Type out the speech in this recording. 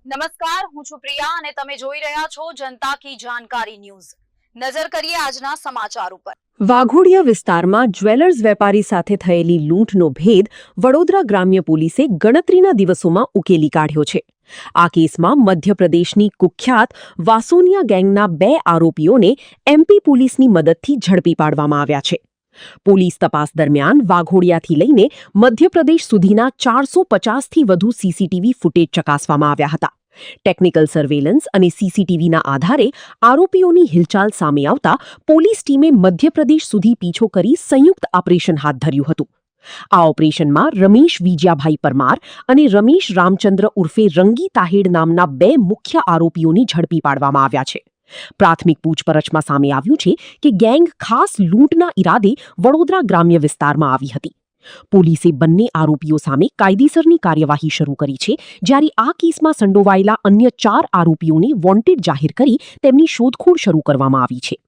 નમસ્કાર, હું છું પ્રિયા અને તમે જોઈ રહ્યા છો જનતા કી જાણકારી ન્યૂઝ। નજર કરીએ આજના સમાચાર ઉપર। વાઘોડિયા વિસ્તારમાં જ્વેલર્સ વેપારી સાથે થયેલી લૂંટનો ભેદ વડોદરા ગ્રામ્ય પોલીસે ગણતરીના દિવસોમાં ઉકેલી કાઢ્યો છે। આ કેસમાં મધ્યપ્રદેશની કુખ્યાત વાસોનિયા ગેંગના 2 આરોપીઓને એમપી પોલીસની મદદથી ઝડપી પાડવામાં આવ્યા છે। પોલીસ તપાસ દરમિયાન વાઘોડિયાથી લઈને મધ્યપ્રદેશ સુધીના 450થી વધુ સીસીટીવી ફૂટેજ ચકાસવામાં આવ્યા હતા। ટેકનિકલ સર્વેલન્સ અને સીસીટીવીના આધારે આરોપીઓની હિલચાલ સામે આવતા પોલીસ ટીમે મધ્યપ્રદેશ સુધી પીછો કરી સંયુક્ત ઓપરેશન હાથ ધર્યું હતું। આ ઓપરેશનમાં રમેશ વિજયાભાઈ પરમાર અને રમેશ રામચંદ્ર ઉર્ફે રંગી તાહેડ નામના 2 મુખ્ય આરોપીઓની ઝડપી પાડવામાં આવ્યા છે। પ્રાથમિક પૂછપરછમાં સામે આવ્યું છે કે ગેંગ ખાસ લૂંટના ઈરાદે વડોદરા ગ્રામ્ય વિસ્તારમાં આવી હતી। પોલીસે બંને આરોપીઓ સામે કાયદેસરની કાર્યવાહી શરૂ કરી છે, જ્યારે આ કેસમાં સંડોવાયેલા અન્ય 4 આરોપીઓને વોન્ટેડ જાહેર કરી તેમની શોધખોળ શરૂ કરવામાં આવી છે।